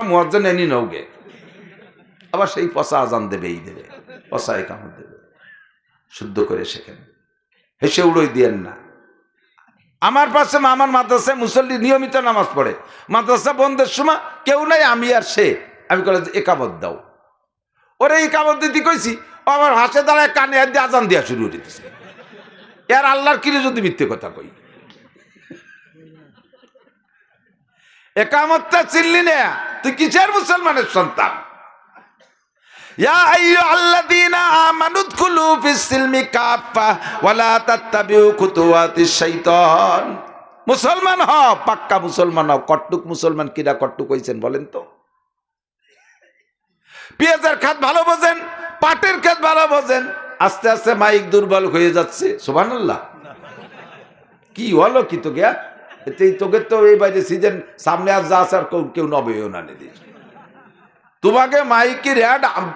মুয়াজ্জিন এনি নৌগে আবার সেই পচা আজান দেবেই দেবে, পচা একামত দেবে। শুদ্ধ করে শেখেন, হেসে উড়োই দিয়েন না। আমার পাশে আমার মাদ্রাসায় মুসল্লি নিয়মিত নামাজ পড়ে, মাদ্রাসা বন্ধের সময় কেউ নাই, আমি আর সে। আমি বলে একামত দাও, ওরে একামত দিতে কইছি, ও আমার হাসে দাঁড়ায় কানে হাত দিয়ে আজান দেওয়া শুরু করে দিতেছে। এর আল্লাহর কিরে যদি মিথ্যে কথা কই, একামতটা চিনলি না, তুই কিসের মুসলমানের সন্তান? ইয়া আইয়ুহাল্লাযীনা আমানু উদখুলু ফিস-সিলমি কাফা ওয়া লা তাত্তাবিউ খুতুওয়াতিশ শাইতান। মুসলমান হও, পাক্কা মুসলমান হও। কট্টুক মুসলমান কিরা কট্টুক হইছেন বলেন তো? পেঁয়াজের খাত ভালো বোঝেন, পাটের খাত ভালো বোঝেন, আস্তে আস্তে মাইক দুর্বল হয়ে যাচ্ছে। সুবহানাল্লাহ। কি হলো কি তো গিয়া এতেই তোকে তো এই বাইরে সিজন সামনে আর যা আর কেউ নবেও না নিদিস তোমাকে মাইকের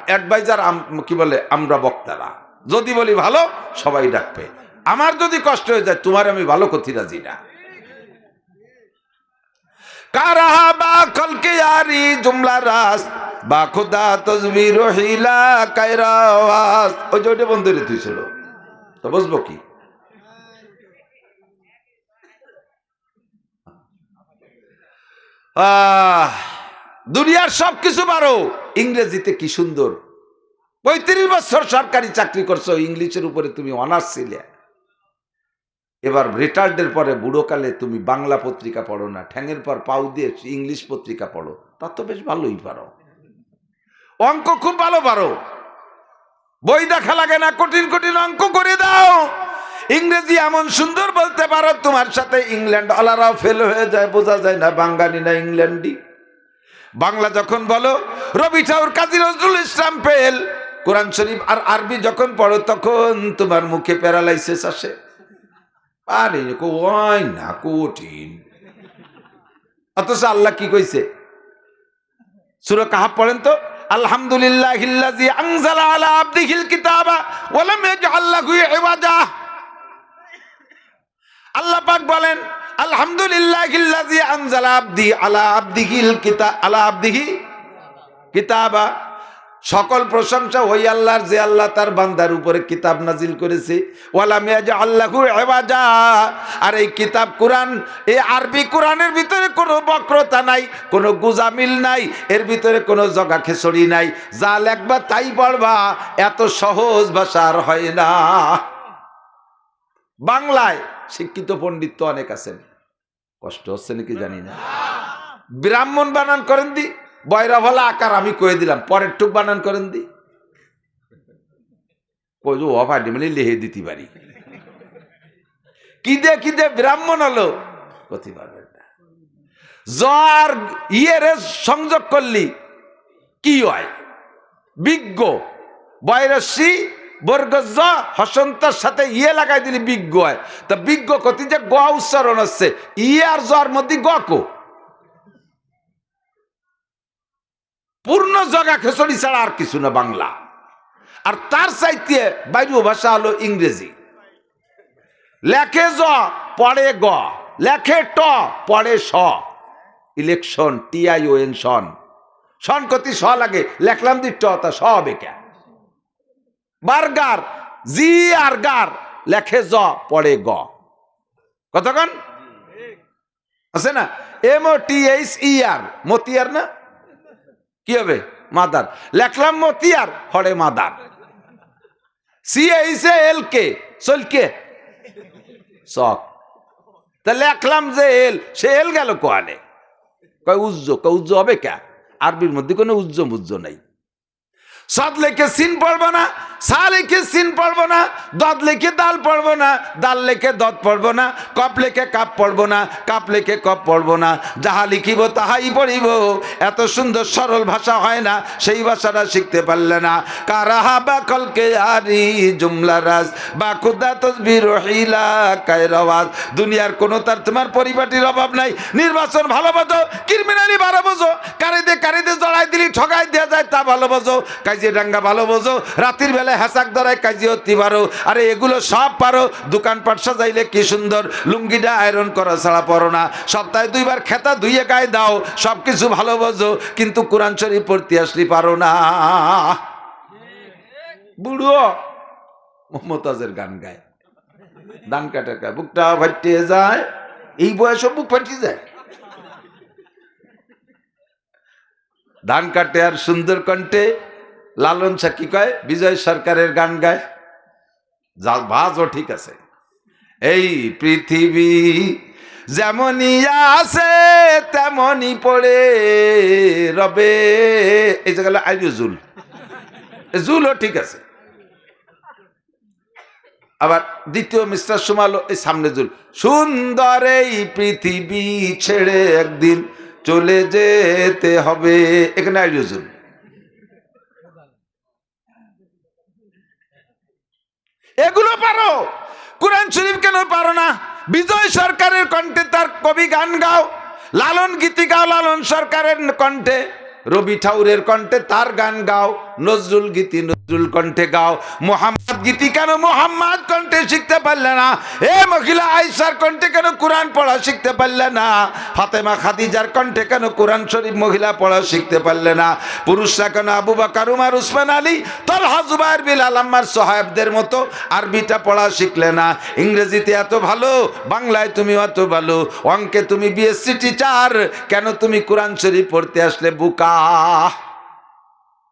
অ্যাডভাইজার কি বলে আমরা বক্তারা যদি বলি ভালো সবাই ডাকবে, আমার যদি কষ্ট হয়ে যায় তোমার আমি ভালো করতে রাজি না। কারাহা বা কলকে ইয়ারি জুমলা রাস বা খুদা তসবির হিলা কায়রাওয়াজ। ওই যে ওইটা বন্ধ রে তুই ছিল তো বুঝবো কি? দুনিয়ার সবকিছু পারো, ইংরেজিতে কি সুন্দর। 35 বছর সরকারি চাকরি করছো, ইংলিশের উপরে তুমি অনার্স ছিলে। এবার রিটায়ার্ডের পরে বুড়োকালে তুমি বাংলা পত্রিকা পড়ো না, ঠ্যাঙের পর পাউ দিয়ে ইংলিশ পত্রিকা পড়ো, তা তো বেশ ভালোই পারো। অঙ্ক খুব ভালো পারো, বই দেখা লাগে না, কঠিন কঠিন অঙ্ক করে দাও। ইংরেজি এমন সুন্দর বলতে পারো, তোমার সাথে ইংল্যান্ড ওয়ালারাও ফেল হয়ে যায়, বোঝা যায় না বাঙালি না ইংল্যান্ডি। বাংলা যখন বলো রবি ঠাকুর কাজী নজরুল ইসলাম ফেল, কোরআন শরীফ আর আরবি যখন পড়ো তখন তোমার মুখে প্যারালাইসিস আসে। আরে কই না কঠিন, অথচ আল্লাহ কি কইছে? সূরা কাহফ পড়েন তো, আলহামদুলিল্লাহিল্লাযী আনজালা আলা আবদিহিল কিতাবা ওয়া লাম ইয়াজআল লাহু ইওয়াজা। আল্লাহ পাক বলেন আলহামদুলিল্লাহিল্লাযী আনজালা আলা আবদিহি কিতাবা। সকল প্রশংসা ওই আল্লাহর যে আল্লাহ তার বান্দার উপরে কিতাব নাজিল করেছে। ওয়ালাম ইয়াজআল লাহু ইওয়াজা, আর এই কিতাব কোরআন, এই আরবি কোরআনের ভিতরে কোনো বক্রতা নাই, কোনো গুজামিল নাই, এর ভিতরে কোনো জগা খেসড়ি নাই, যা লেখবা তাই পড়বা, এত সহজ ভাষা আর হয় না। বাংলায় শিক্ষিত পণ্ডিত তো অনেক আছেন, কষ্ট হচ্ছে নাকি জানি না। ব্রাহ্মণ বানান করেন দি, বয়রা ভালা আকার আমি কয়ে দিলাম, পরের টুক বানান করেন দি, অভাডি মানে লেহে দিতে পারি। কি দে ব্রাহ্মণ হলো কথি পারবেন না। জ্বর ইয়ের সংযোগ করলি কি হয়? বিজ্ঞ বয়রসি বর্গ জ হসন্তার সাথে ইয়ে লাগাই দিলি বিজ্ঞ হয়। তা বিজ্ঞ কথি যে গ উচ্চারণ হচ্ছে, ইয়ে আর জ্বর মধ্যে গ কো, পূর্ণ জগা খেসড়ি ছাড়া আর কিছু না বাংলা। আর তার চাইতে বাইরেও ভাষা হলো ইংরেজি। লেখে জ পড়ে গ, লেখে ট পড়ে স। ইলেকশন TION সন, সন কতি স লাগে, লেখলাম দি ট, তা স হবে কে? বার্গার জি আর গার, লেখে জ পড়ে গ, কতক্ষণ আছে না? MOTHER মতিয়ার না, কি হবে? মাদার, লেখলাম মতিয়ার হরে মাদার। CHALK চলকে চক, তা লেখলাম যে এল, সে এল গেল কোয়ানে? কয় উজ্জ, কয় উজ্জ হবে কে? আরবির মধ্যে কোনো উজ্জ মুজ্জ নাই। সদ লেখে সিন পড়বো না, সা লেখে সিন পড়বো না, দদ লেখে দাল পড়বো না, দাল লেখে দদ পড়বো না, কপ লেখে কাপ পড়বো না, কাপ লেখে কপ পড়বো না, যাহা লিখিব তাহাই পড়িব। এত সুন্দর সরল ভাষা হয় না, সেই ভাষাটা শিখতে পারলে না। কারাহা বা কলকে আরি জুমলা রাজ বা খুদা তসবির হিলা কায়রাওয়াজ। দুনিয়ার কোনো তার তোমার পরিপাটির অভাব নাই। নির্বাচন ভালো বোঝো, ক্রিমিনালি ভালো বোঝো, কারিতে জড়াই ঠগাই দিলি ঠগাই দেওয়া যায় তা ভালো বোঝো, কাজিরাঙ্গা ভালো বোঝো, রাতের বেলায় হ্যাসাক ধরায় কাজি হতে পারো, আরে এগুলো সব পারো। দোকানপাট সাজাইলে কি সুন্দর, লুঙ্গিটা আয়রন করা ছাড়া পড়ো না, সপ্তাহে 2 বার খেতা ধুইয়ে গায়ে দাও, সব কিছু ভালো বোঝো, কিন্তু কোরআন শরীফ পড়তে আসলি পারো না। বুড়ো মমতাজের গান গায়, ধান কাটা গায়, বুকটা ফাটিয়ে যায়, এই বয়সে বুক ফাটিয়ে যায়। ধান কাটে আর সুন্দর কণ্ঠে লালন শাহ কি কয়, বিজয় সরকারের গান গায়, বাজও ঠিক আছে। এই পৃথিবী যেমনই আছে তেমনই পড়ে রবে, এই জায়গা আইডিও জুল, জুলও ঠিক আছে। আবার দ্বিতীয় মিস্টার সুমালো এই সামনে জুল, সুন্দর এই পৃথিবী ছেড়ে একদিন চলে যেতে হবে, এখানে আইডিও জুল। এগুলো পারো, কোরআন শরীফ কেন পারো না? বিজয় সরকারের কণ্ঠে তার কবি গান গাও, লালন গীতি গাও লালন সরকারের কণ্ঠে, রবি ঠাকুরের কণ্ঠে তার গান গাও, নজরুল গীতি নজরুল কণ্ঠে গাও, মোহাম্মদ গীতি কেন মোহাম্মদ কণ্ঠে শিখতে পারলে না? এ মহিলা আয়েশার কণ্ঠে কেন কোরআন পড়া শিখতে পারলে না? ফাতেমা খাদিজার কণ্ঠে কেন কোরআন শরীফ মহিলা পড়া শিখতে পারলে না? পুরুষরা কেন আবু বকর উমর উসমান আলী তালহা জুবায়ের বিলাল আম্মার সাহাবদের মতো আরবিটা পড়া শিখলে না? ইংরেজিতে এত ভালো, বাংলায় তুমি এত ভালো, অঙ্কে তুমি বিএসসি টিচার, কেন তুমি কোরআন শরীফ পড়তে আসলে বুকা?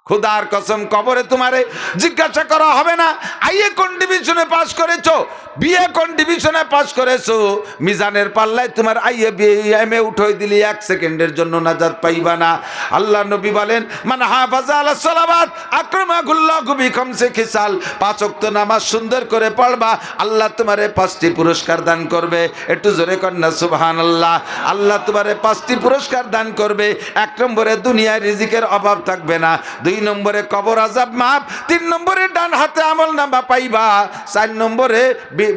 খুদার কসম কবরে তোমারে জিজ্ঞাসা করা হবে না আইএ কোন ডিভিশনে পাস করেছো, বিএ কোন ডিভিশনে পাস করেছো, মিজানের পাল্লায় তোমার আইএ বিএ এমএ উঠাই দিলি 1 সেকেন্ডের জন্য নাজাত পাইবা না। আল্লাহ নবী বলেন, মান হাফাজা আলা সালাওয়াত আকরামাহুল্লাহু বিখামসি খিসাল, 5 ওয়াক্ত নামাজ সুন্দর করে পড়বা, আল্লাহ তোমারে 5টি পুরস্কার দান করবে। একটু জোরে কর না সুবহানাল্লাহ। আল্লাহ তোমারে 5টি পুরস্কার দান করবে। 1 নম্বরে দুনিয়ায় রিজিকের অভাব থাকবে না, 2 নম্বরে কবর আযাব মাফ, 3 নম্বরে ডান হাতে আমল নামা পাইবা, 4 নম্বরে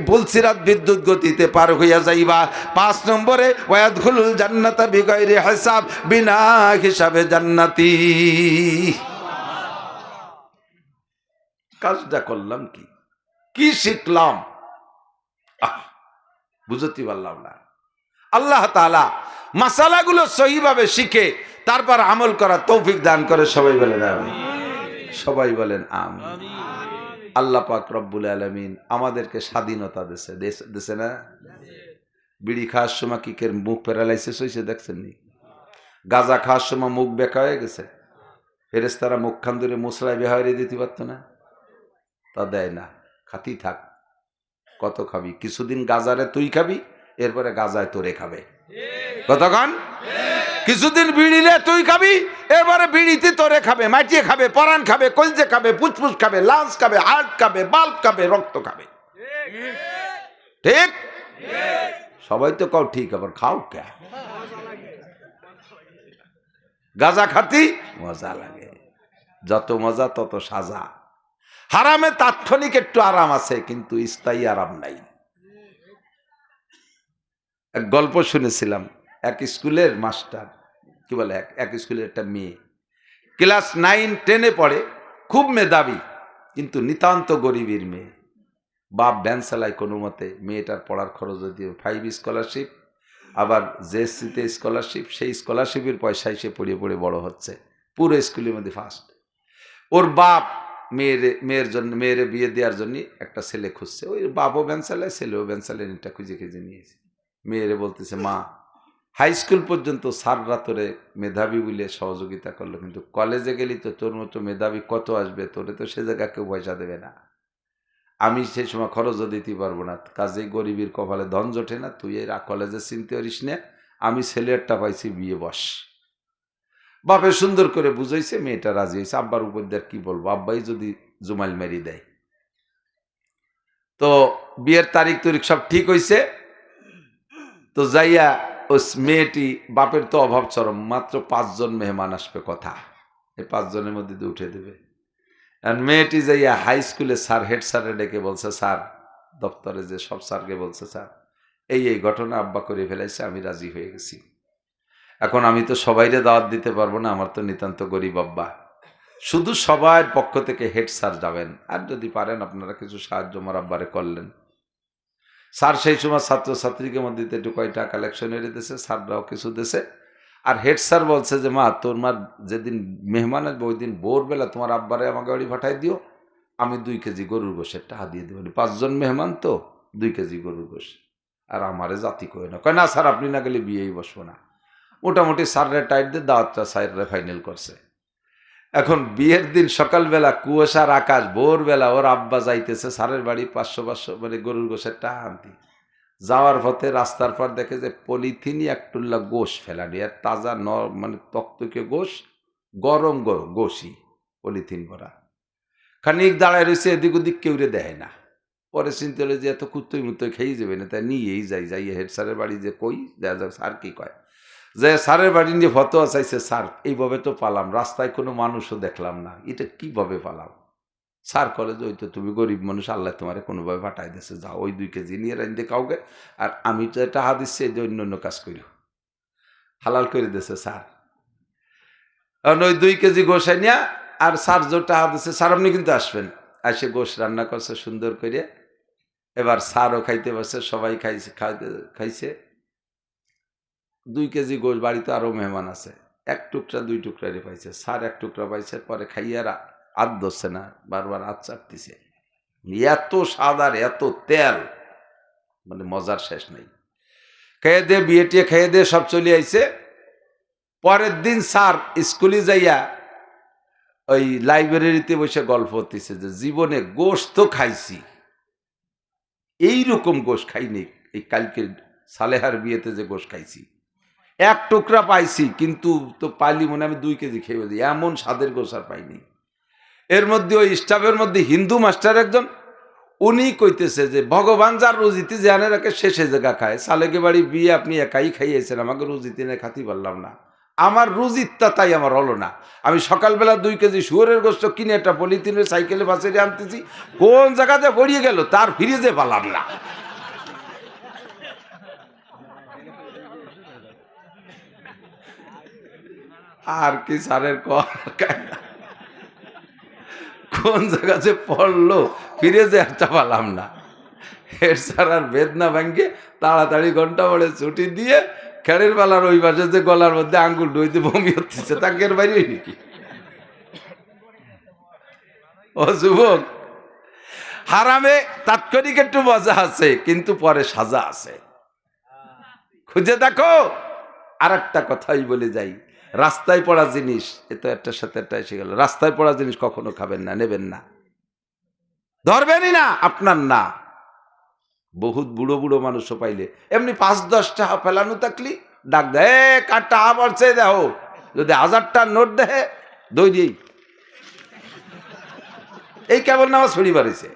বুলসিরাত বিদ্যুৎ গতিতে পার হইয়া যাইবা, 5 নম্বরে ওয়ায়াদখুলুল জান্নাতা বিগাইরি হিসাব, বিনা হিসাবে জান্নাতি। কাজটা করলাম কি, কি শিখলাম? বুঝতে পারলাম না। আল্লাহ তাআলা মাসালাগুলো সহিভাবে শিখে তারপর আমল করার তৌফিক দান করে। সবাই বলেন আমিন, সবাই বলেন আমিন। আল্লাহ পাক রব্বুল আলামিন আমাদেরকে স্বাধীনতা দিয়েছে না? বিড়ি খাওয়ার সময় কিকের মুখ প্যারালাইসিস হয়েছে দেখছেন নি? গাঁজা খাওয়ার সময় মুখ বেঁকা হয়ে গেছে, ফেরেশতারা মুখখান ধরে মুসলায় বেহারে দিতে পারতো না? তা দেয় না, খাতি থাক। কত খাবি? কিছুদিন গাঁজারে তুই খাবি, এরপরে গাঁজায় তোরে খাবে। কতক্ষণ? কিছুদিন বিড়িলে তুই খাবি, এবারে বিড়িতে তোরে খাবে, মাটিয়ে খাবে, পরাণ খাবে, কলজে খাবে, ফুসফুস খাবে, লাঞ্চ খাবে, হার্ট খাবে, বাল্ব খাবে, রক্ত খাবে। ঠিক? সবাই তো কও ঠিক, আবার খাও কে? গাঁজা খাতি মজা লাগে, যত মজা তত সাজা। হারামে তাৎক্ষণিক একটু আরাম আছে, কিন্তু স্থায়ী আরাম নাই। এক গল্প শুনেছিলাম, এক স্কুলের মাস্টার, কি বলে, এক স্কুলের একটা মেয়ে ক্লাস 9-10 পড়ে, খুব মেধাবী, কিন্তু নিতান্ত গরিবের মেয়ে। বাপ ভ্যান চালায় কোনো মতে, মেয়েটার পড়ার খরচ দিয়ে 5 স্কলারশিপ, আবার জেএসসিতে স্কলারশিপ, সেই স্কলারশিপের পয়সায় সে পড়ে পড়ে বড় হচ্ছে, পুরো স্কুলের মধ্যে ফার্স্ট। ওর বাপ মেয়ের বিয়ে দেওয়ার জন্য একটা ছেলে খুঁজছে, ওই বাপও ভ্যান চালায়, ছেলেও ভ্যান চালায়, এটা খুঁজে খুঁজে নিয়েছে। মেয়েরে বলতেছে, মা হাই স্কুল পর্যন্ত স্যাররা তোরে মেধাবী বলে সহযোগিতা করলো, কিন্তু কলেজে গেলি তো তোর মতো মেধাবী কত আসবে, তোরে তো সে জায়গা কেউ পয়সা দেবে না, আমি সেই সময় খরচও দিতে পারবো না, কাজেই গরিবের কপালে ধন জোটে না, তুই এরা কলেজে চিনতে পারিস না, আমি ছেলেরটা পাইছি, বিয়ে বস। বাপে সুন্দর করে বুঝাইছে, মেয়েটা রাজি হয়েছে। আব্বার উপর দিয়ে কি বলবো, আব্বাই যদি জুমাইল মেরি দেয়। তো বিয়ের তারিখ সব ঠিক হয়েছে। তো যাইয়া ওই মেয়েটি, বাপের তো অভাব চরম, মাত্র 5 জন মেহমান আসবে কথা, এই 5 জনের মধ্যে দিয়ে উঠে দেবে। আর মেয়েটি যাইয়া হাই স্কুলে স্যার, হেড স্যারে ডেকে বলছে, স্যার, দপ্তরে যে সব স্যারকে বলছে, স্যার এই ঘটনা আব্বা করে ফেলাইছে, আমি রাজি হয়ে গেছি। এখন আমি তো সবাইরে দাওয়াত দিতে পারবো না, আমার তো নিতান্ত গরিব আব্বা। শুধু সবার পক্ষ থেকে হেড স্যার যাবেন, আর যদি পারেন আপনারা কিছু সাহায্য আমার আব্বারে করলেন। স্যার সেই সময় ছাত্রছাত্রীকে মধ্যে একটু কয়টা কালেকশন এনে দিয়েছে, স্যাররাও কিছু দিয়েছে। আর হেড স্যার বলছে যে মা তোমার যেদিন মেহমান আসবে ওই দিন ভোরবেলা তোমার আব্বারে আমাকে বাড়ি পাঠাই দিও, আমি 2 কেজি গরুর গোশের টাকা দিয়ে দেবো। 5 জন মেহমান তো 2 কেজি গরুর গোশ। আর আমারে জাতি কয় না, কয় না স্যার আপনি না গেলে বিয়েই বসবো না। মোটামুটি স্যাররা টাইট দিয়ে দাওয়াতটা স্যাররা ফাইনাল করছে। এখন বিয়ের দিন সকালবেলা কুয়াশার আকাশ, ভোরবেলা ওর আব্বা যাইতেছে স্যারের বাড়ি 500 মানে গরুর গোশের টাকা আনতে। যাওয়ার পথে রাস্তার পর দেখে যে পলিথিনই একটুল্লা গোশ ফেলানি, আর তাজা মানে তক্তকে গোশ, গরম গরম গোশই পলিথিন ভরা। খানিক দাঁড়ায় রয়েছে, এদিক ওদিক কেউরে দেয় না। পরে চিন্তা হলো যে এত কুত্তই মুত্তই খেয়ে যাবে না, তাই নিয়েই যাই হেড স্যারের বাড়ি যে কই দেখা যাক স্যার কি কয়। যে স্যারের বাড়ি নিয়ে ফতোয়া চাইছে, স্যার এইভাবে তো পালাম, রাস্তায় কোনো মানুষও দেখলাম না, এটা কিভাবে পালাম? স্যার কলেজ ওই তো তুমি গরিব মানুষ, আল্লাহ তোমারে কোনোভাবে পাঠাই দিচ্ছে, যাও ওই 2 কেজি নিয়ে রাইন্দে কাউকে, আর আমি তো টাকা দিচ্ছি এই যে অন্য অন্য কাজ করি, হালাল করে দিয়েছে স্যার। কারণ ওই 2 কেজি গোসাই নিয়ে, আর স্যার যে টাকা দিচ্ছে, স্যার আপনি কিন্তু আসবেন, এসে গোশ রান্না করছে সুন্দর করে। এবার স্যারও খাইতে পারছে, সবাই খাইছে। 2 কেজি গোশ, বাড়িতে আরও মেহমান আছে, 1 টুকরা 2 টুকরারে পাইছে, স্যার 1 টুকরা পাইছে। পরে খাইয়ারা হাত ধরছে না, বারবার হাত চাপতেছে। এত স্বাদ আর এত তেল, মানে মজার শেষ নেই। খেয়ে দিয়ে বিয়ে টিয়ে খেয়ে দিয়ে সব চলে আইছে। পরের দিন স্যার স্কুলে যাইয়া ওই লাইব্রেরিতে বসে গল্প হতেছে যে জীবনে গোশত তো খাইছি, এইরকম গোশ খাইনি, এই কালকে সালেহার বিয়েতে যে গোশ খাইছি 1 টুকরা পাইছি, কিন্তু তো পাইলি মনে আমি 2 কেজি খেয়ে দিই, এমন স্বাদের গোশ আর পাইনি। এর মধ্যে ওই স্টাফের মধ্যে হিন্দু মাস্টার একজন, উনি কইতেছে যে ভগবান যার রুজিতে জানে রাখে শেষে জায়গা খায়, সালেকে বাড়ি বিয়ে আপনি একাই খাইয়েছেন, আমাকে রুজিতে নিয়ে খাতি পারলাম না, আমার রুজিতটা তাই আমার হলো না। আমি সকালবেলা 2 কেজি শুয়োরের গোস্ত কিনে একটা পলিথিনের সাইকেলে বাসে আনতেছি, কোন জায়গাতে পড়িয়ে গেল তার ফিরিয়ে পারলাম না। আর কি স্যারের কোন জায়গাতে পড়লো ফিরে যে একটা পালাম না। হেড স্যার আর বেদনা ভাঙ্গে তাড়াতাড়ি ঘন্টা বলে ছুটি দিয়ে খেড়ের বেলার ওই পাশে যে গলার মধ্যে আঙ্গুল ডইতে বমি হচ্ছে, তাকের বাইরে নাকি? ও যুবক, হারামে তাৎক্ষণিক একটু মজা আছে, কিন্তু পরে সাজা আছে, খুঁজে দেখো। আর একটা কথাই বলে যাই, রাস্তায় পড়া জিনিস, এ তো একটার সাথে একটা এসে গেল, রাস্তায় পড়া জিনিস কখনো খাবেন না, নেবেন না, ধরবেনই না, আপনার না। বহুত বুড়ো বুড়ো মানুষও পাইলে এমনি 5-10 টাকা ফেলানো থাকলি ডাক দেয়, কার টাকা পড়ছে দেখো, যদি 1000 টাকার নোট দেয় দই দিই, এই কেবল নামাজ ছড়ি বাড়িছে,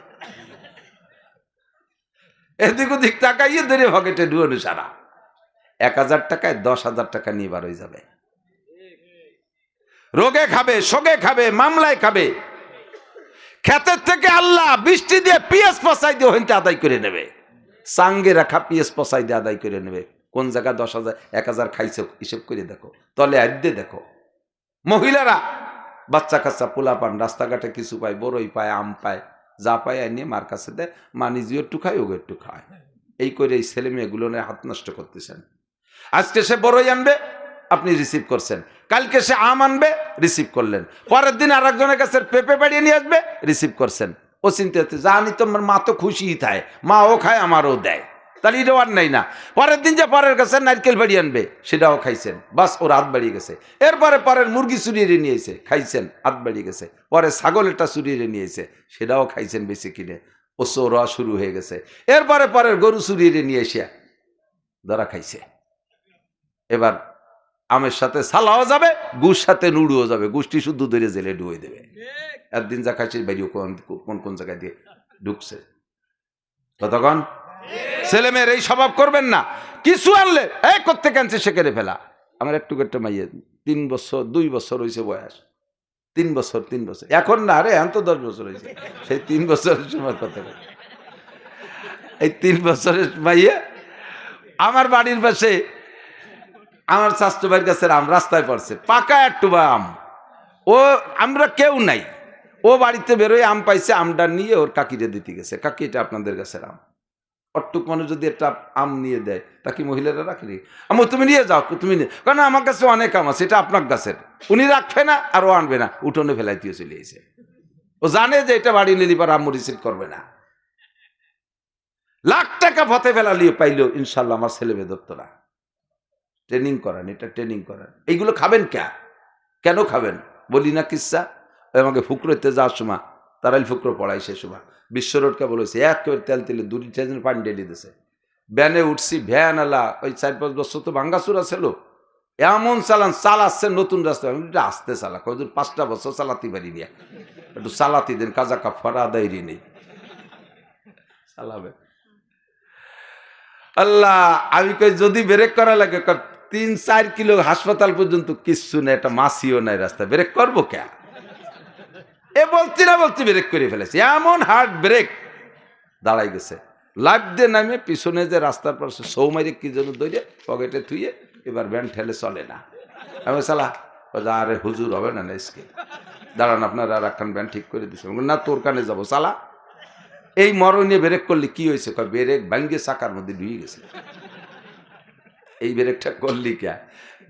এদিক ওদিক টাকাইয়ে ধরে পকেটে ডুয়ানো সারা। 1000 টাকায় 10,000 টাকা নিয়ে বার হয়ে যাবে, রোগে খাবে, শোকে খাবে, মামলায় খাবে। ক্ষেতের থেকে আল্লাহ বৃষ্টি দিয়ে পিএস পচাই দিয়ে হইতে আদায় করে নেবে, সাঙ্গে রাখা পিএস পচাই দিয়ে আদায় করে নেবে। কোন জায়গায় 10,000 1000 খাইছে হিসেব করে দেখো, তলে আদ্যে দেখো। মহিলারা বাচ্চা কাচ্চা পোলা পান রাস্তাঘাটে কিছু পায়, বড়ই পায়, আম পায়, যা পায় নিয়ে মার কাছে দেয়, মা নিজেও একটু খায়, ওকে একটু খায়। এই করে এই ছেলে মেয়েগুলো নিয়ে হাত নষ্ট করতেছেন। আজকে সে বড়ই আনবে, আপনি রিসিভ করছেন, কালকে সে আম আনবে, রিসিভ করলেন, পরের দিন আর একজনের কাছে পেঁপে বাড়িয়ে নিয়ে আসবে, রিসিভ করছেন। ও চিন্তা হচ্ছে জানি তোমার মা তো খুশিই থাকে, মা ও খায় আমারও দেয়, তাহলে এটাও আর নেই না। পরের দিন যে পরের কাছে নারকেল বাড়িয়ে আনবে, সেটাও খাইছেন, বাস ওর হাত বাড়িয়ে গেছে। এরপরে পরের মুরগি চুরিয়ে নিয়েছে, খাইছেন, হাত বাড়িয়ে গেছে। পরে ছাগলটা চুরিয়ে নিয়েছে, সেটাও খাইছেন বেশি কিনে, ও চোরা শুরু হয়ে গেছে। এরপরে পরের গরু চুরিয়ে নিয়ে এসে ধরা খাইছে। এবার আমের সাথে সালাও যাবে, গুড় সাথে নুড়ুও যাবে, গুষ্টি শুদ্ধ ধরে জেলে ডুয়ে দেবে। একদিন যা খাইছে বাইরেও কোন কোন জায়গায় দিয়ে ঢুকছে। ততক্ষণ ছেলে মেয়ের এই স্বভাব করবেন না। কিছু আনলে এই করতে কানছে সে কেড়ে ফেলা। আমার একটু একটা মাইয়ে 3 বছর 2 বছর হয়েছে বয়স, 3 বছর এখন না রে, এখন তো 10 বছর হয়েছে, সেই 3 বছরের সময় কথা। এই 3 বছরের মাইয়ে আমার বাড়ির পাশে আমার স্বাস্থ্য ভাইয়ের গাছের আম রাস্তায় পড়ছে, পাকা একটু বা আম। ও আমরা কেউ নাই, ও বাড়িতে বেরোয় আম পাইছে, আমটা নিয়ে ওর কাকিরে দিতে গেছে, কাকি এটা আপনাদের গাছের আম। অট্টুক মানুষ যদি একটা আম নিয়ে দেয় তা কি মহিলারা রাখে? আমো তুমি নিয়ে যাও, তুমি নিয়ে, কারণ আমার কাছে অনেক আম আছে, এটা আপনার গাছের। উনি রাখবে না আর ও আনবে না, উঠোনে ফেলাই দিয়ে চলে এসে। ও জানে যে এটা বাড়ি নিলি পর আম্মু রিসিভ করবে না। লাখ টাকা ফতে ফেলালিও পাইলো, ইনশাল্লাহ আমার ছেলে মেয়ে ধরতো না। ট্রেনিং করান, এটা ট্রেনিং করান। এইগুলো খাবেন কেন খাবেন বলি না কিসা। আমাকে ফুকরোতে যাওয়ার সময় তারাই ফুকরো পড়াই, সে সময় বিশ্ব রোডকে বলেছে একেবারে তেল তেলে 2-3 দিন পানি ঢেলে দিয়েছে। ভ্যানে উঠছি, ভ্যান আলা ওই 4-5 বছর তো ভাঙ্গাচুরা ছিল, এমন চালাচ্ছে নতুন রাস্তা, এটা আসতে চালা, কয়দূর 5টা বছর চালাতে পারি নিয়ে, একটু চালাতে দেন, কাজা কাফারা আদায় নেই চালাবে। আল্লাহ, আমি কই যদি ব্রেক করা লাগে 3-4 কিলো হাসপাতাল পর্যন্ত কিচ্ছু নেই, একটা মাসিও নাই রাস্তা, ব্রেক করবো কে? এ বলছি না বলছি ব্রেক করে ফেলেছে, এমন হার্ড ব্রেক দাঁড়াই গেছে। লাইফ দিয়ে নামে পিছনে যে রাস্তার পাশে সৌমারি কি যেন দইরে পকেটে থুয়ে এবার ভ্যান ঠেলে চলে না। আমি চালা, আরে হুজুর হবে না আজকে, দাঁড়ান আপনার আর একখান ভ্যান ঠিক করে দিচ্ছে না, তোর কানে যাবো চালা। এই মরণে ব্রেক করলে কি হয়েছে? ব্রেক ভাঙ্গে চাকার মধ্যে ঢুয়ে গেছে। এই ব্রেকটা করলি কে?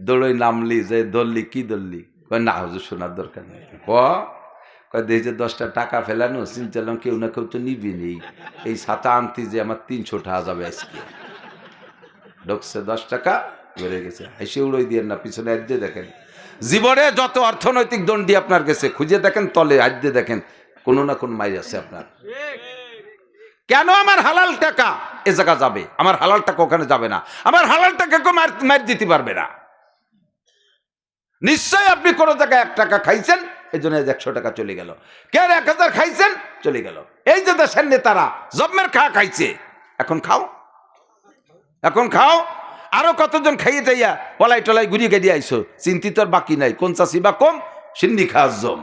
দৌড়ই নামলি, যে দৌড়লি কি দৌড়লি? না হুজুর শোনার দরকার নেই। দেখি যে 10টা টাকা ফেলানো, চিন্তালাম কেউ না কেউ তো নিবি নেই, এই ছাতা আনতি যে আমার 300 টাকা যাবে আজকে। ঢুকছে 10 টাকা বেড়ে গেছে, হাসি উড়োই দিয়ে না, পিছনে হাত দিয়ে দেখেন। জীবনে যত অর্থনৈতিক দণ্ডি আপনার গেছে খুঁজে দেখেন, তলে হাত দিয়ে দেখেন কোনো না কোন মাইর আছে আপনার। কেন আমার হালাল টাকা এ জায়গা যাবে, আমার হালাল টাকা ওখানে যাবে না, আমার হালাল টাকা কেউ মার দিতে পারবে না। নিশ্চয় আপনি কোনো জায়গায় 1 টাকা খাইছেন, এই জন্য 100 টাকা চলে গেল। কে 1000 খাইছেন, চলে গেল। এই যে দেশের নেতারা জন্মের খাইছে, এখন খাও। আরো কতজন খাইয়ে যাইয়া পলাই টলাই ঘুরিয়ে গেড়িয়ে আইসো, চিন্তিত বাকি নাই, কোন চাষি বা কম, সিন্নি খাওয়ার জম।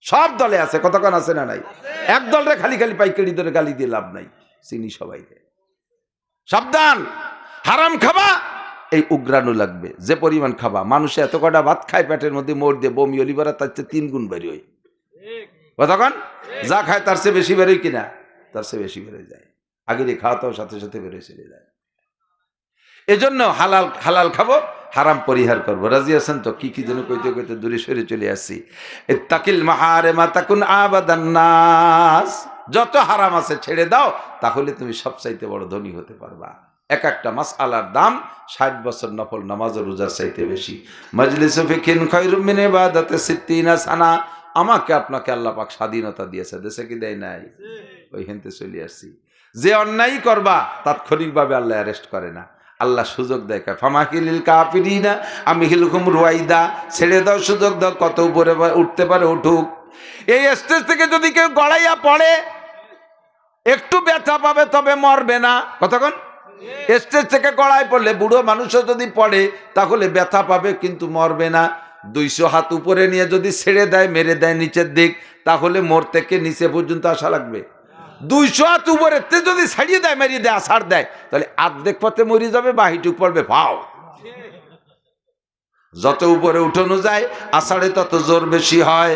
সব দলে আছে, কতক্ষণ আছে না নাই? এক দলরে খালি পাইকারি ধরে গালি দিয়ে লাভ নাই, চিনি সবাই। সাবধান, হারাম খাবা এই উগ্রাণু লাগবে, যে পরিমাণ খাবা। মানুষে এত কটা ভাত খায় পেটের মধ্যে মোড় দিয়ে বমি অলিভারা তার চেয়ে 3 গুণ বেরিয়ে হয়। কতক্ষণ যা খায় তার চেয়ে বেশি বেরোয় কিনা, তার চেয়ে বেশি বেরোয় যায়, আগের খাওয়াতেও সাথে সাথে বেরোয় চলে যায়। এজন্য হালাল খাবো, হারাম পরিহার করবো। রাজি আছেন তো? কি যেন কইতে কইতে দূরে সরে চলে আসছি। ইত্তাকিল মাহারিমা তাকুন আবাদান নাস, যত হারাম আছে ছেড়ে দাও, তাহলে তুমি সবচাইতে বড় ধনী হতে পারবা। এক একটা মাসআলার দাম 60 বছর নফল নামাজ ও রোজার চাইতে বেশি। মাজলিসু ফিকিন খায়রুম মিন ইবাদাতি 60 সানা। আমাকে আপনাকে আল্লাহ পাক স্বাধীনতা দিয়েছে, দেশে কি দেয় নাই? ওইখানতে চলে আসছি। যে অন্যায় করবা তাৎক্ষণিকভাবে আল্লাহ অ্যারেস্ট করে না, আল্লাহ সুযোগ দেয়। ফামাকিলিল কাফিরিনা আমহিলহুম রুয়াইদা, ছেড়ে দাও, সুযোগ দাও, কত উপরে উঠতে পারে উঠুক। এই স্টেজ থেকে যদি কেউ গড়াইয়া পড়ে একটু ব্যথা পাবে, তবে মরবে না। কতক্ষণ স্টেজ থেকে গড়াই পড়লে বুড়ো মানুষও যদি পড়ে তাহলে ব্যথা পাবে, কিন্তু মরবে না। 200 হাত উপরে নিয়ে যদি ছেড়ে দেয়, মেরে দেয় নিচের দিক, তাহলে মোর থেকে নিচে পর্যন্ত আসা লাগবে। 200 হাত উপরে যদি ছাড়িয়ে দেয়, মেরিয়ে দেয়, আছাড় দেয়, তাহলে আর্ধেক পথে মরে যাবে, বাহিটুক পড়বে ভাও। যত উপরে উঠানো যায় আষাঢ়ে তত জোর বেশি হয়।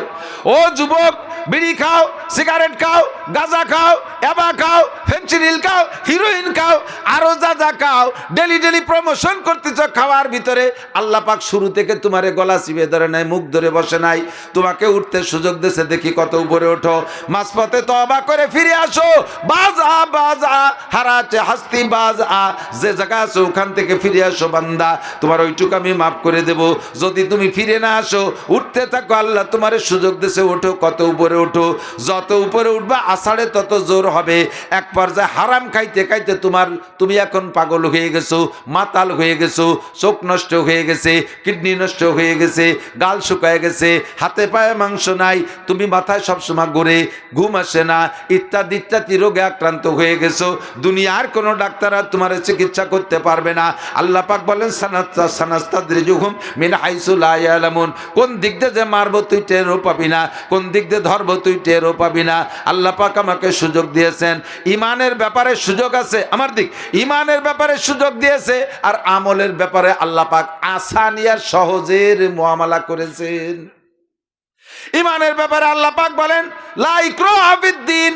ও যুবক, বিড়ি খাও, সিগারেট খাও, গাঁজা খাও, এবা খাও, ফেন্সিডিল খাও, হিরোইন খাও, আরো যা খাও, ডেলি প্রমোশন করতেছ খাওয়ার ভিতরে। আল্লাহ পাক শুরু থেকে তোমারে গলা চিপে ধরে নাই, মুখ ধরে বসে নাই, তোমাকে উঠতে সুযোগ দিয়েছে। দেখি কত উপরে ওঠো। মাঝপথে তওবা করে ফিরে আসো। বাজা হারাতে হাস্তি বাজা, যে জায়গা আছো ওখান থেকে ফিরে আসো বান্দা, তোমার ওইটুকু আমি মাফ করে দেব। যদি তুমি ফিরে না আসো, উঠতে থাকো, আল্লাহ তোমার সুযোগ দিয়েছে, ওঠো, কত উপরে ওঠো। যত উপরে উঠবা আষাঢ়ে তত জোর হবে। এক পর্যায়ে হারাম খাইতে খাইতে তুমি এখন পাগল হয়ে গেছো, মাতাল হয়ে গেছো, চোখ নষ্ট হয়ে গেছে, কিডনি নষ্ট হয়ে গেছে, গাল শুকায় গেছে, হাতে পায়ে মাংস নাই, তুমি মাথায় সবসময় ঘুরে, ঘুম আসে না, ইত্যাদি রোগে আক্রান্ত হয়ে গেছো। দুনিয়ার কোনো ডাক্তার আর তোমার চিকিৎসা করতে পারবে না। আল্লাহ পাক বলেন সানাস্তাদরিজুহুম মিন হাইসু লা ইয়ালামুন, কোন দিক দিয়ে যে মারবো তুই টেরও পাবি না, কোন দিক দিয়ে ধরবো তুই টেরও পাবি পাবি না। আল্লাহ পাক আমাকে সুযোগ দিয়েছেন, ইমানের ব্যাপারে সুযোগ আছে আমার দিক, ইমানের ব্যাপারে সুযোগ দিয়েছে, আর আমলের ব্যাপারে আল্লাহ পাক আসানিয়ার সহজের মুআমালা করেছেন। ইমানের ব্যাপারে আল্লাহ পাক বলেন লা ইকরাহা ফিদ্দিন।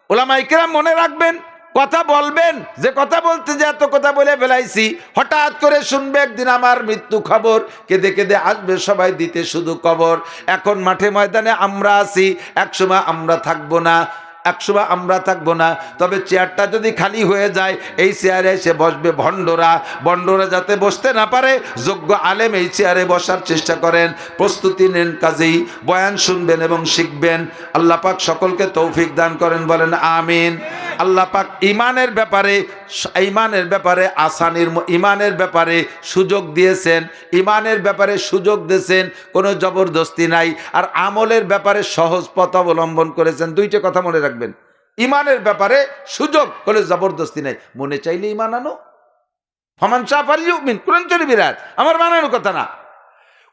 উলামায়ে কেরাম মনে রাখবেন, কথা বলবেন, যে কথা বলতে যে এত কথা বলে ফেলাইছি, হঠাৎ করে শুনবে একদিন আমার মৃত্যু খবর, কেঁদে কেঁদে আসবে সবাই দিতে শুধু কবর। এখন মাঠে ময়দানে আমরা আছি, একসময় আমরা থাকবো না, একসময় আমরা থাকবো না। তবে চেয়ারটা যদি খালি হয়ে যায়, এই চেয়ারে এসে বসবে ভণ্ডরা, ভণ্ডরা যাতে বসতে না পারে যোগ্য আলেম এই চেয়ারে বসার চেষ্টা করেন, প্রস্তুতি নেন। কাজেই বয়ান শুনবেন এবং শিখবেন। আল্লাহ পাক সকলকে তৌফিক দান করেন, বলেন আমিন। আল্লাহ পাক ইমানের ব্যাপারে আসানির, ইমানের ব্যাপারে সুযোগ দিয়েছেন, ইমানের ব্যাপারে সুযোগ দিয়েছেন, কোনো জবরদস্তি নাই। আর আমলের ব্যাপারে সহজ পথ অবলম্বন করেছেন। দুইটা কথা মনে রাখবেন, ইমানের ব্যাপারে সুযোগ, কোনো জবরদস্তি নাই। মনে চাইলে ইমান আনো, ফামান শাআ ফালইউমিন, কোরআন শরীফের আয়াত, আমার বানানো কথা না।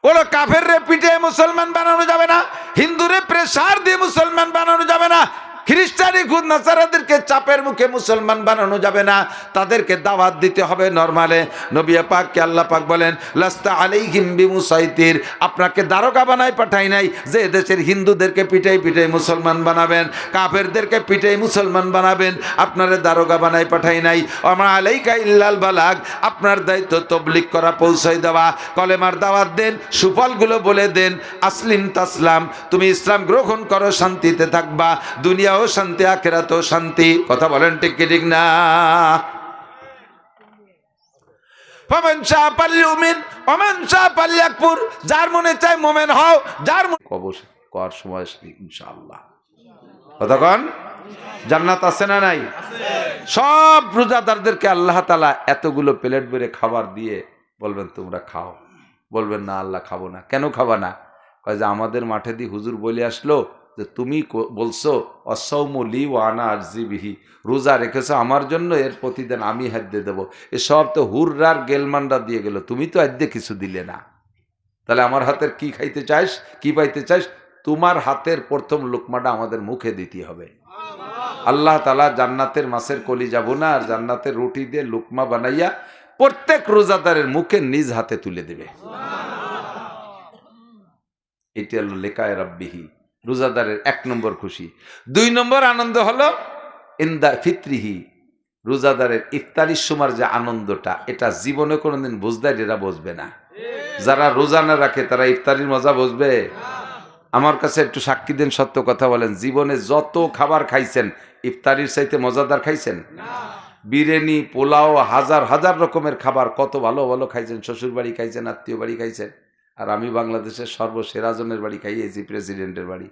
কোনো কাফেররে পিঠে মুসলমান বানানো যাবে না, হিন্দুরে প্রেসার দিয়ে মুসলমান বানানো যাবে না, খ্রিস্টানি খুদ নাসারাদেরকে চাপের মুখে মুসলমান বানানো যাবে না, তাদেরকে দাওয়াত দিতে হবে নরমালে। নবী পাককে আল্লাহ পাক বলেন লাস্তা আলাইহিম বিমুসাইতির, আপনাকে দারোগা বানাই পাঠাই নাই যে দেশের হিন্দুদেরকে পিটাই পিটাই মুসলমান বানাবেন, কাফেরদেরকে পিটাই মুসলমান বানাবেন, আপনারে দারোগা বানাই পাঠাই নাই। আমা আলাইকা ইল্লাল বালাগ, আপনার দায়িত্ব তবলিগ করা, পৌঁছাই দেওয়া, কলেমার দাওয়াত দেন, সুফলগুলো বলে দেন। আসলিম তাসলাম, তুমি ইসলাম গ্রহণ করো, শান্তিতে থাকবা, দুনিয়া শান্তি, আখিরাতেও শান্তি। কথা বলেন ঠিক কি ঠিক না? ফামান শাআ ফালইউমিন ওয়া মান শাআ ফালইয়াকফুর, যার মনে চায় মুমিন হও, যার কবর করার সময় ইনশাআল্লাহ। কথা কোন জান্নাত আছে না নাই? সব রোজাদারদেরকে আল্লাহ তাআলা এতগুলো প্লেট ভরে খাবার দিয়ে বলবেন তোমরা খাও, বলবেন না আল্লাহ খাবো না। কেন খাবা না? কয় যে আমাদের মাঠে দিয়ে হুজুর বলে আসলো যে তুমি বলছো অসৌমু লি ওয়া আনা আরজি বিহি, রোজা রেখেছো আমার জন্য, এর প্রতিদিন আমি হাদ্দে দেবো। এসব তো হুররার গেলমানরা দিয়ে গেল, তুমি তো আদ্যে কিছু দিলে না। তাহলে আমার হাতের কি খাইতে চাইস, কি পাইতে চাইস? তোমার হাতের প্রথম লোকমাটা আমাদের মুখে দিতে হবে। আল্লাহ তাআলা জান্নাতের মাছের কলি যাবো না, আর জান্নাতের রুটি দিয়ে লুকমা বানাইয়া প্রত্যেক রোজাদারের মুখে নিজ হাতে তুলে দেবে। এটি হলো লেকায়ে রাব্বিহি, রোজাদারের 1 নম্বর খুশি। 2 নম্বর আনন্দ হলো ইনদা ফিত্রিহি, রোজাদারের ইফতারির সময় যে আনন্দটা, এটা জীবনে কোনোদিন বুঝদারিরা বুঝবে না। যারা রোজা না রাখে তারা ইফতারির মজা বুঝবে? আমার কাছে একটু সাক্ষী দেন, সত্য কথা বলেন, জীবনে যত খাবার খাইছেন ইফতারির চাইতে মজাদার খাইছেন? বিরিয়ানি, পোলাও, হাজার হাজার রকমের খাবার কত ভালো ভালো খাইছেন, শ্বশুর বাড়ি খাইছেন, আত্মীয় বাড়ি খাইছেন। আর আমি বাংলাদেশের সর্বসেরা জনের বাড়ি খাইয়েছি, প্রেসিডেন্টের বাড়ি।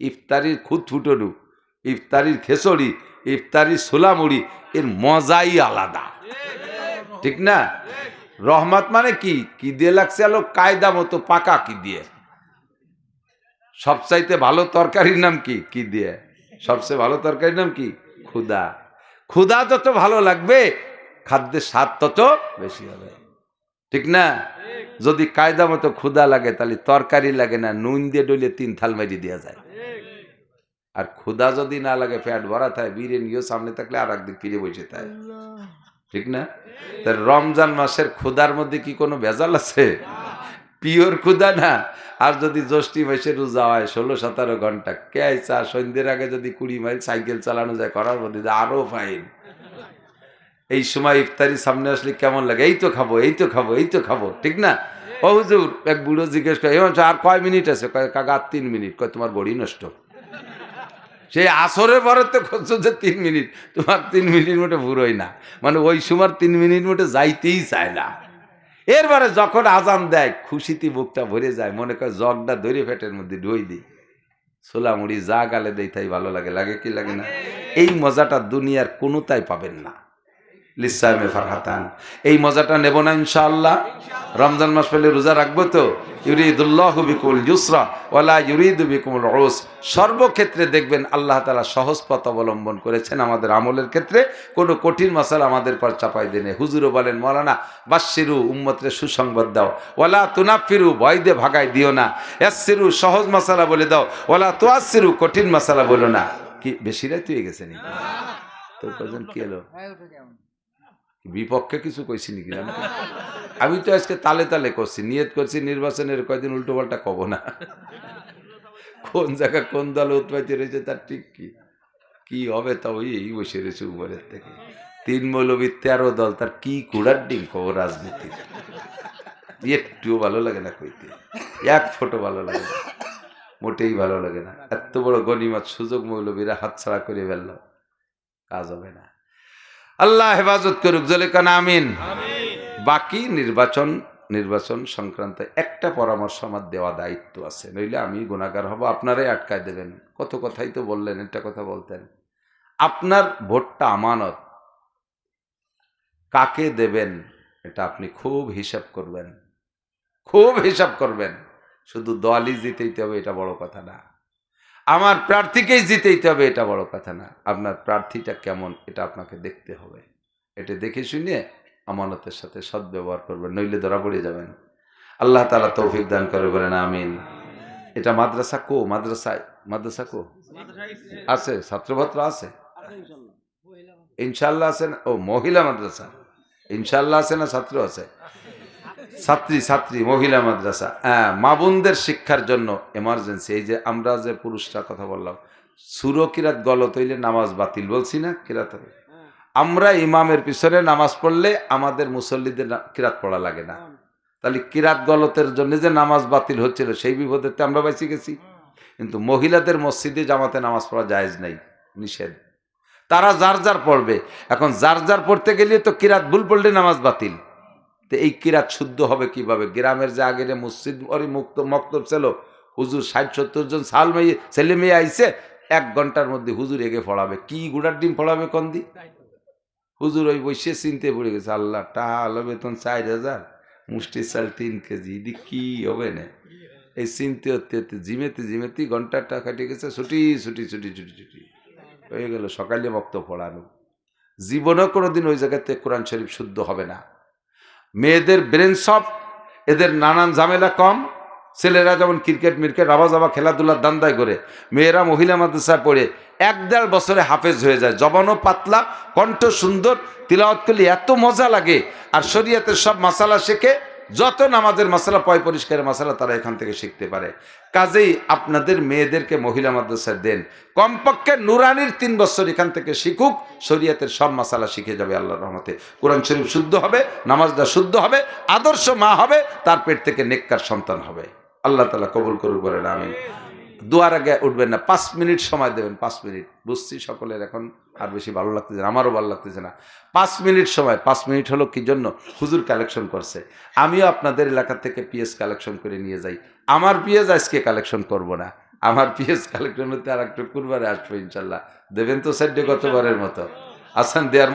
ইফতারির খুদ ফুটনু, ইফতারির খেচড়ি, ইফতারির সোলামুড়ি, এর মজাই আলাদা, ঠিক না? রহমত মানে কি, কি দিয়ে লাগছে আলো কায়দা মতো পাকা, কি দিয়ে? সবচাইতে ভালো তরকারির নাম কি, কি দিয়ে? সবচেয়ে ভালো তরকারির নাম কি? ক্ষুধা। ক্ষুধা যত ভালো লাগবে খাদ্যের স্বাদ তত বেশি হবে, ঠিক না? যদি কায়দা মতো ক্ষুধা লাগে তাহলে তরকারি লাগে না, নুন দিয়ে ডলে 3 থাল মারি দেওয়া যায়। আর ক্ষুধা যদি না লাগে, পেট ভরা থাকে, বিরিয়ানিও সামনে থাকলে আর একদিক ফিরে বসে থাকে, ঠিক না? তার রমজান মাসের ক্ষুধার মধ্যে কি কোনো ভেজাল আছে? পিওর ক্ষুধা না। আর যদি জ্যৈষ্ঠী মাসে রোজা হয় 16-17 ঘন্টা, কে চা সন্ধ্যের আগে যদি 20 মাইল সাইকেল চালানো যায়, করার মধ্যে আরো ফাইন। এই সময় ইফতারি সামনে আসলে কেমন লাগে, এই তো খাবো, এই তো খাবো, এই তো খাবো, ঠিক না? ও হুজুর, এক বুড়ো জিজ্ঞেস করে আর কয় মিনিট আছে? কাকা আর 3 মিনিট। কয় তোমার বড়ি নষ্ট, সেই আসরের পরে তো খুঁজছো যে 3 মিনিট, তোমার 3 মিনিট মোটে পুরোই না, মানে ওই সময় 3 মিনিট মোটে যাইতেই চায় না। এরপরে যখন আজান দেয় খুশিতে বুকটা ভরে যায়, মনে করে জগটা ধরে পেটের মধ্যে ঢুই দিই, সোলামুড়ি যা গালে দেয় তাই ভালো লাগে, লাগে কি লাগে না? এই মজাটা দুনিয়ার কোনোটাই পাবেন না। লিসাইমে ফারহাতান। এই মজাটা নেব না ইনশাআল্লাহ? রমজান মাস পেলে রোজা রাখবো তো? ইউরিদুল্লাহু বিকুল ইউসরা ওয়ালা ইউরিদু বিকুমুল উস। সর্বক্ষেত্রে দেখবেন আল্লাহ তাআলা সহজ পথ অবলম্বন করেছেন আমাদের আমলের ক্ষেত্রে। কোনো কঠিন মাসালা আমাদের পর চাপাই দেনে। হুজুরও বলেন, মৌলানা বাশশিরু, উম্মতরে সুসংবাদ দাও, ওয়ালা তুনাফিরু, ভয় দিয়ে ভাগাই দিও না, ইয়াসসিরু, সহজ মাসালা বলে দাও, ওয়ালা তুআসসিরু, কঠিন মাসালা বলো না। কি বেশি রাত হয়ে গেছে নাকি? তোর কজন কি এলো? বিপক্ষে কিছু কইছি নাকি? আমি তো আজকে তালে তালে করছি, নিয়ত করছি নির্বাচনের কয়দিন উল্টো পাল্টা কব না। কোন জায়গা কোন দল উৎপাইতে রয়েছে তার ঠিক কি হবে তা ওই বসে রয়েছে উপরের থেকে। 3 মৌলবী 13 দল, তার কি কুড়ার ডিম কব রাজনীতি। একটুও ভালো লাগে না কইতে, এক ফোঁটো ভালো লাগে না, মোটেই ভালো লাগে না। এত বড় গনিমত সুযোগ মৌলবীরা হাতছাড়া করে ফেলল, কাজ হবে না। আল্লাহ হেফাজত করুক, জলে কান আমিন। বাকি নির্বাচন সংক্রান্ত একটা পরামর্শ আমার দেওয়া দায়িত্ব আছে, নইলে আমি গুনাহগার হব, আপনারাই আটকায় দেবেন। কত কথাই তো বললেন, একটা কথা বলতেন, আপনার ভোটটা আমানত, কাকে দেবেন এটা আপনি খুব হিসাব করবেন, খুব হিসাব করবেন। শুধু দলই জিতেইতে হবে এটা বড় কথা না, আমার প্রার্থীকেই জিতেইতে হবে এটা বড় কথা না, আপনার প্রার্থীটা কেমন এটা আপনাকে দেখতে হবে। এটা দেখে শুনে আমানতের সাথে সদ্ব্যবহার করবেন, নইলে ধরা পড়ে যাবেন। আল্লাহ তাআলা তৌফিক দান করে, বলেন আমিন। এটা মাদ্রাসা কো আছে, ছাত্রছাত্র আছে ইনশাআল্লাহ, আছে না? ও মহিলা মাদ্রাসা ইনশাআল্লাহ আছে না? ছাত্র আছে, ছাত্রী মহিলা মাদ্রাসা। হ্যাঁ, মা বোনদের শিক্ষার জন্য এমার্জেন্সি। এই যে আমরা যে পুরুষরা কথা বললাম, সুরো কিরাত গলত হইলে নামাজ বাতিল, বলছি না? কিরাত আমরা ইমামের পিছনে নামাজ পড়লে আমাদের মুসল্লিদের কিরাত পড়া লাগে না, তাহলে কিরাত গলতের জন্য যে নামাজ বাতিল হচ্ছিল সেই বিপদেতে আমরা বেঁচে গেছি। কিন্তু মহিলাদের মসজিদে জামাতে নামাজ পড়া জায়েজ নাই, নিষেধ। তারা যার যার পড়বে। এখন যার যার পড়তে গেলে তো কিরাত ভুল পড়লে নামাজ বাতিল। তো এই কিরাত শুদ্ধ হবে কিভাবে? গ্রামের যে আগের মসজিদ মক্তব ছিল, হুজুর 60-70 জন ছেলে মেয়ে আইছে, 1 ঘন্টার মধ্যে হুজুর এগে পড়াবে। কি গুড়ার ডিম পড়াবে কন্দি? হুজুর ওই বসে চিনতে পড়ে গেছে, আল্লাহ টাকা বেতন 4000, মুষ্টি চাল 3 কেজি, এদি কি হবে না? এই চিনতে হতে জিমেতে ঘন্টাটা কাটে গেছে, ছুটি হয়ে গেল সকালে বক্তব্য পড়ানো। জীবনেও কোনোদিন ওই জায়গাতে কোরআন শরীফ শুদ্ধ হবে না। মেয়েদের ব্রেন সফট, এদের নানান ঝামেলা কম। ছেলেরা যেমন ক্রিকেট মিরকেট আবা খেলাধুলার দান্দায় করে, মেয়েরা মহিলা মাদ্রাসায় পড়ে 1-1.5 বছরে হাফেজ হয়ে যায়। জবানও পাতলা, কণ্ঠ সুন্দর, তিলাওয়াত করলে এত মজা লাগে। আর শরীয়তের সব মাসালা শেখে, যত নামাজের মাসালা, পয় পরিষ্কারের মাসালা তারা এখান থেকে শিখতে পারে। কাজেই আপনাদের মেয়েদেরকে মহিলা মাদ্রাসায় দেন, কমপক্ষে নুরানির 3 বছর এখান থেকে শিখুক, শরীয়তের সব মাসালা শিখে যাবে আল্লাহর রহমতে। কোরআন শরীফ শুদ্ধ হবে, নামাজটা শুদ্ধ হবে, আদর্শ মা হবে, তার পেট থেকে নেককার সন্তান হবে। আল্লাহ তাআলা কবুল করুক, বলেন আমিন। দুয়ার আগে উঠবেন না, 5 মিনিট সময় দেবেন। 5 মিনিট, বুঝছি সকলের এখন আর বেশি ভালো লাগতেছে না, আমারও ভালো লাগতেছে না। 5 মিনিট সময়। 5 মিনিট হলো কি জন্য? হুজুর কালেকশন করছে, আমিও আপনাদের এলাকা থেকে পিএস কালেকশন করে নিয়ে যাই। আমার পিএস আজকে কালেকশন করব না, আমার পিএস কালেকশন হতে আর একটু কুরবারে আসবো ইনশাল্লাহ। দেবেন তো সাইডে গতবারের মতো? আসান দেয়ার